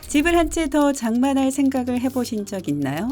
집을 한 채 더 장만할 생각을 해보신 적 있나요?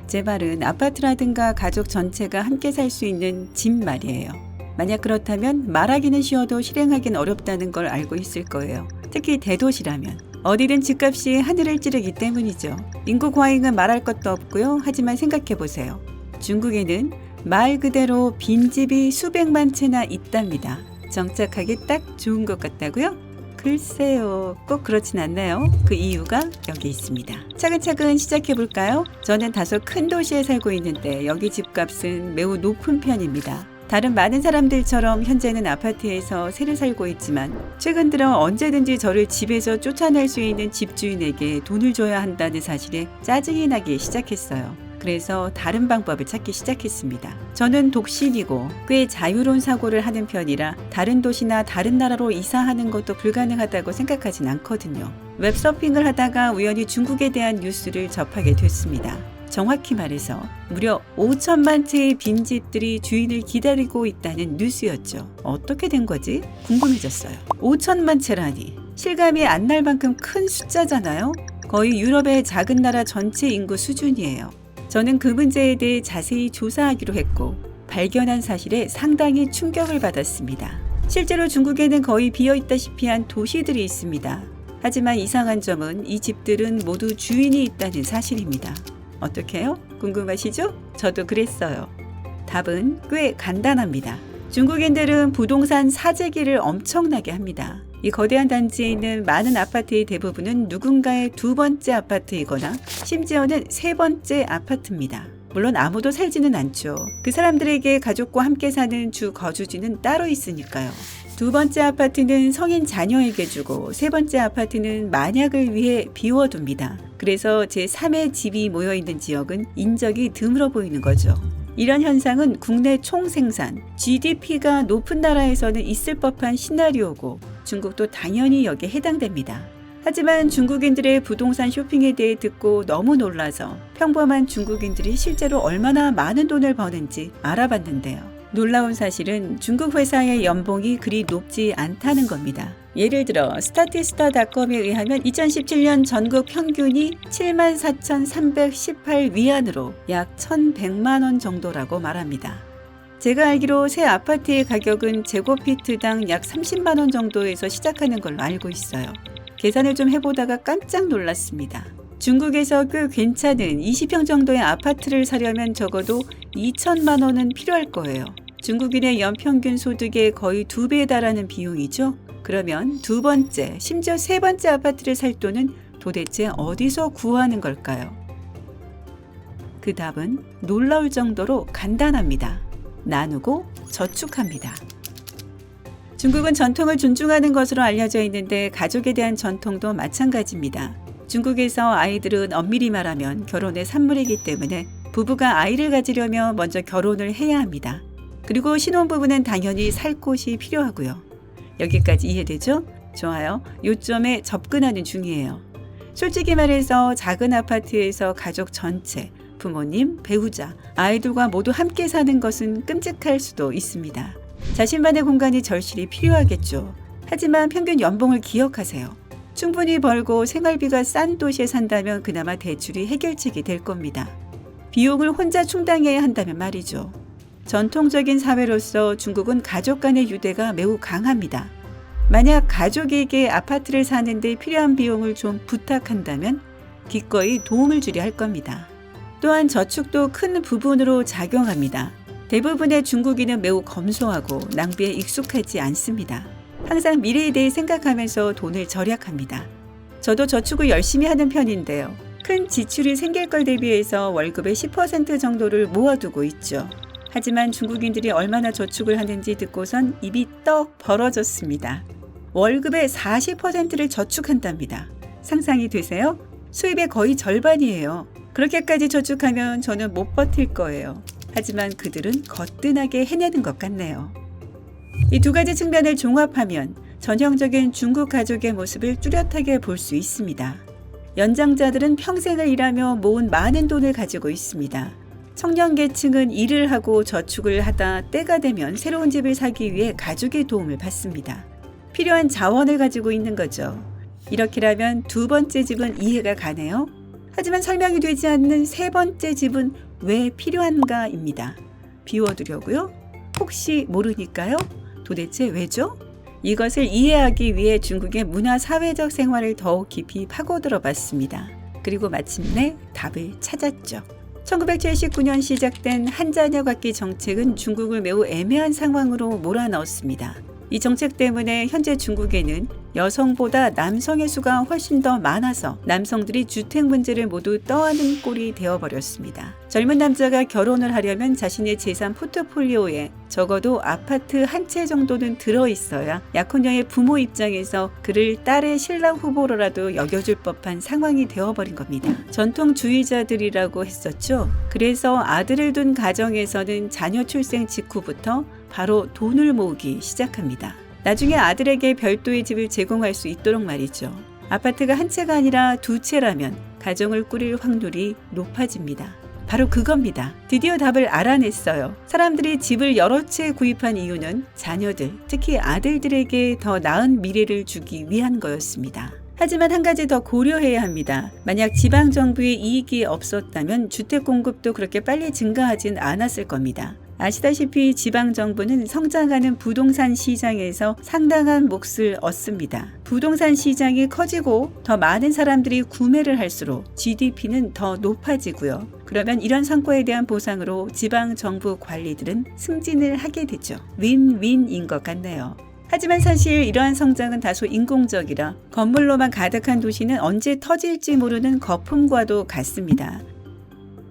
제 말은 아파트라든가 가족 전체가 함께 살 수 있는 집 말이에요. 만약 그렇다면 말하기는 쉬워도 실행하기는 어렵다는 걸 알고 있을 거예요. 특히 대도시라면. 어디든 집값이 하늘을 찌르기 때문이죠. 인구 과잉은 말할 것도 없고요. 하지만 생각해보세요. 중국에는 말 그대로 빈집이 수백만 채나 있답니다. 정착하기 딱 좋은 것 같다고요? 글쎄요, 꼭 그렇진 않나요? 그 이유가 여기 있습니다. 차근차근 시작해볼까요? 저는 다소 큰 도시에 살고 있는데 여기 집값은 매우 높은 편입니다. 다른 많은 사람들처럼 현재는 아파트에서 새로 살고 있지만 최근 들어 언제든지 저를 집에서 쫓아낼 수 있는 집주인에게 돈을 줘야 한다는 사실에 짜증이 나기 시작했어요. 그래서 다른 방법을 찾기 시작했습니다. 저는 독신이고 꽤 자유로운 사고를 하는 편이라 다른 도시나 다른 나라로 이사하는 것도 불가능하다고 생각하진 않거든요. 웹서핑을 하다가 우연히 중국에 대한 뉴스를 접하게 됐습니다. 정확히 말해서 무려 5천만 채의 빈집들이 주인을 기다리고 있다는 뉴스였죠. 어떻게 된 거지? 궁금해졌어요. 5천만 채라니 실감이 안 날 만큼 큰 숫자잖아요. 거의 유럽의 작은 나라 전체 인구 수준이에요. 저는 그 문제에 대해 자세히 조사하기로 했고 발견한 사실에 상당히 충격을 받았습니다. 실제로 중국에는 거의 비어있다시피 한 도시들이 있습니다. 하지만 이상한 점은 이 집들은 모두 주인이 있다는 사실입니다. 어떻게요? 궁금하시죠? 저도 그랬어요. 답은 꽤 간단합니다. 중국인들은 부동산 사재기를 엄청나게 합니다. 이 거대한 단지에 있는 많은 아파트의 대부분은 누군가의 두 번째 아파트이거나 심지어는 세 번째 아파트입니다. 물론 아무도 살지는 않죠. 그 사람들에게 가족과 함께 사는 주 거주지는 따로 있으니까요. 두 번째 아파트는 성인 자녀에게 주고 세 번째 아파트는 만약을 위해 비워둡니다. 그래서 제3의 집이 모여있는 지역은 인적이 드물어 보이는 거죠. 이런 현상은 국내 총생산, GDP가 높은 나라에서는 있을 법한 시나리오고 중국도 당연히 여기에 해당됩니다. 하지만 중국인들의 부동산 쇼핑에 대해 듣고 너무 놀라서 평범한 중국인들이 실제로 얼마나 많은 돈을 버는지 알아봤는데요. 놀라운 사실은 중국 회사의 연봉이 그리 높지 않다는 겁니다. 예를 들어 스타티스타닷컴에 의하면 2017년 전국 평균이 74,318 위안으로 약 1,100만 원 정도라고 말합니다. 제가 알기로 새 아파트의 가격은 제곱피트당 약 30만 원 정도에서 시작하는 걸로 알고 있어요. 계산을 좀 해보다가 깜짝 놀랐습니다. 중국에서 꽤 괜찮은 20평 정도의 아파트를 사려면 적어도 2천만 원은 필요할 거예요. 중국인의 연평균 소득의 거의 2배에 달하는 비용이죠. 그러면 두 번째, 심지어 세 번째 아파트를 살 돈은 도대체 어디서 구하는 걸까요? 그 답은 놀라울 정도로 간단합니다. 나누고 저축합니다. 중국은 전통을 존중하는 것으로 알려져 있는데 가족에 대한 전통도 마찬가지입니다. 중국에서 아이들은 엄밀히 말하면 결혼의 산물이기 때문에 부부가 아이를 가지려면 먼저 결혼을 해야 합니다. 그리고 신혼부부는 당연히 살 곳이 필요하고요. 여기까지 이해되죠? 좋아요. 요점에 접근하는 중이에요. 솔직히 말해서 작은 아파트에서 가족 전체, 부모님, 배우자, 아이들과 모두 함께 사는 것은 끔찍할 수도 있습니다. 자신만의 공간이 절실히 필요하겠죠. 하지만 평균 연봉을 기억하세요. 충분히 벌고 생활비가 싼 도시에 산다면 그나마 대출이 해결책이 될 겁니다. 비용을 혼자 충당해야 한다면 말이죠. 전통적인 사회로서 중국은 가족 간의 유대가 매우 강합니다. 만약 가족에게 아파트를 사는 데 필요한 비용을 좀 부탁한다면 기꺼이 도움을 주려 할 겁니다. 또한 저축도 큰 부분으로 작용합니다. 대부분의 중국인은 매우 검소하고 낭비에 익숙하지 않습니다. 항상 미래에 대해 생각하면서 돈을 절약합니다. 저도 저축을 열심히 하는 편인데요. 큰 지출이 생길 걸 대비해서 월급의 10% 정도를 모아두고 있죠. 하지만 중국인들이 얼마나 저축을 하는지 듣고선 입이 떡 벌어졌습니다. 월급의 40%를 저축한답니다. 상상이 되세요? 수입의 거의 절반이에요. 그렇게까지 저축하면 저는 못 버틸 거예요. 하지만 그들은 거뜬하게 해내는 것 같네요. 이 두 가지 측면을 종합하면 전형적인 중국 가족의 모습을 뚜렷하게 볼 수 있습니다. 연장자들은 평생을 일하며 모은 많은 돈을 가지고 있습니다. 청년 계층은 일을 하고 저축을 하다 때가 되면 새로운 집을 사기 위해 가족의 도움을 받습니다. 필요한 자원을 가지고 있는 거죠. 이렇게라면 두 번째 집은 이해가 가네요. 하지만 설명이 되지 않는 세 번째 집은 왜 필요한가입니다. 비워두려고요? 혹시 모르니까요? 도대체 왜죠? 이것을 이해하기 위해 중국의 문화 사회적 생활을 더욱 깊이 파고들어 봤습니다. 그리고 마침내 답을 찾았죠. 1979년 시작된 한자녀 갖기 정책은 중국을 매우 애매한 상황으로 몰아넣었습니다. 이 정책 때문에 현재 중국에는 여성보다 남성의 수가 훨씬 더 많아서 남성들이 주택 문제를 모두 떠안은 꼴이 되어버렸습니다. 젊은 남자가 결혼을 하려면 자신의 재산 포트폴리오에 적어도 아파트 한 채 정도는 들어있어야 약혼녀의 부모 입장에서 그를 딸의 신랑 후보로라도 여겨줄 법한 상황이 되어버린 겁니다. 전통주의자들이라고 했었죠. 그래서 아들을 둔 가정에서는 자녀 출생 직후부터 바로 돈을 모으기 시작합니다. 나중에 아들에게 별도의 집을 제공할 수 있도록 말이죠. 아파트가 한 채가 아니라 두 채라면 가정을 꾸릴 확률이 높아집니다. 바로 그겁니다. 드디어 답을 알아냈어요. 사람들이 집을 여러 채 구입한 이유는 자녀들, 특히 아들들에게 더 나은 미래를 주기 위한 거였습니다. 하지만 한 가지 더 고려해야 합니다. 만약 지방정부의 이익이 없었다면 주택 공급도 그렇게 빨리 증가하진 않았을 겁니다. 아시다시피 지방정부는 성장하는 부동산 시장에서 상당한 몫을 얻습니다. 부동산 시장이 커지고 더 많은 사람들이 구매를 할수록 GDP는 더 높아지고요. 그러면 이런 성과에 대한 보상으로 지방정부 관리들은 승진을 하게 되죠. 윈윈인 것 같네요. 하지만 사실 이러한 성장은 다소 인공적이라 건물로만 가득한 도시는 언제 터질지 모르는 거품과도 같습니다.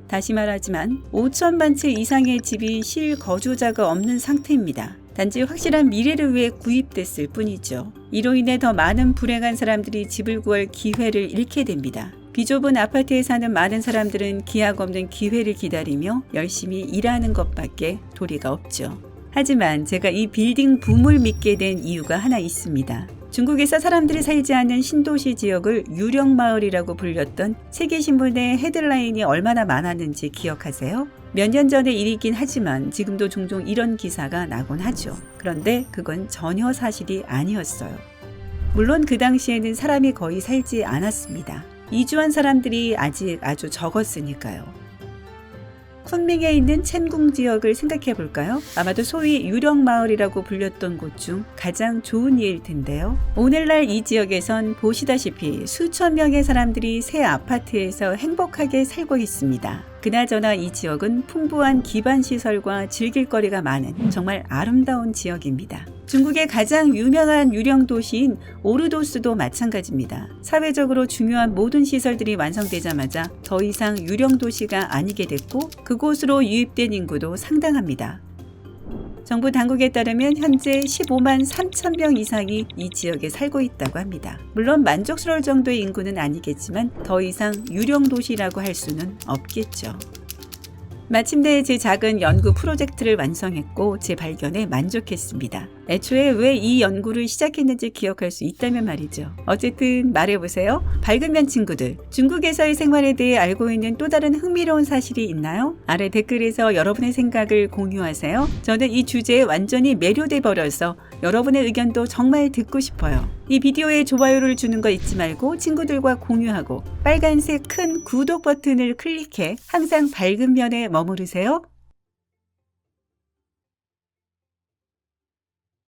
다시 말하지만 5천만 채 이상의 집이 실거주자가 없는 상태입니다. 단지 확실한 미래를 위해 구입됐을 뿐이죠. 이로 인해 더 많은 불행한 사람들이 집을 구할 기회를 잃게 됩니다. 비좁은 아파트에 사는 많은 사람들은 기약 없는 기회를 기다리며 열심히 일하는 것밖에 도리가 없죠. 하지만 제가 이 빌딩 붐을 믿게 된 이유가 하나 있습니다. 중국에서 사람들이 살지 않는 신도시 지역을 유령마을이라고 불렸던 세계신문의 헤드라인이 얼마나 많았는지 기억하세요? 몇 년 전의 일이긴 하지만 지금도 종종 이런 기사가 나곤 하죠. 그런데 그건 전혀 사실이 아니었어요. 물론 그 당시에는 사람이 거의 살지 않았습니다. 이주한 사람들이 아직 아주 적었으니까요. 쿤밍에 있는 첸궁 지역을 생각해 볼까요? 아마도 소위 유령마을이라고 불렸던 곳 중 가장 좋은 예일 텐데요. 오늘날 이 지역에선 보시다시피 수천 명의 사람들이 새 아파트에서 행복하게 살고 있습니다. 그나저나 이 지역은 풍부한 기반시설과 즐길거리가 많은 정말 아름다운 지역입니다. 중국의 가장 유명한 유령 도시인 오르도스도 마찬가지입니다. 사회적으로 중요한 모든 시설들이 완성되자마자 더 이상 유령 도시가 아니게 됐고 그곳으로 유입된 인구도 상당합니다. 정부 당국에 따르면 현재 15만 3천 명 이상이 이 지역에 살고 있다고 합니다. 물론 만족스러울 정도의 인구는 아니겠지만 더 이상 유령 도시라고 할 수는 없겠죠. 마침내 제 작은 연구 프로젝트를 완성했고 제 발견에 만족했습니다. 애초에 왜 이 연구를 시작했는지 기억할 수 있다면 말이죠. 어쨌든 말해보세요. 밝은면 친구들, 중국에서의 생활에 대해 알고 있는 또 다른 흥미로운 사실이 있나요? 아래 댓글에서 여러분의 생각을 공유하세요. 저는 이 주제에 완전히 매료돼 버려서 여러분의 의견도 정말 듣고 싶어요. 이 비디오에 좋아요를 주는 거 잊지 말고 친구들과 공유하고 빨간색 큰 구독 버튼을 클릭해 항상 밝은 면에 머무르세요.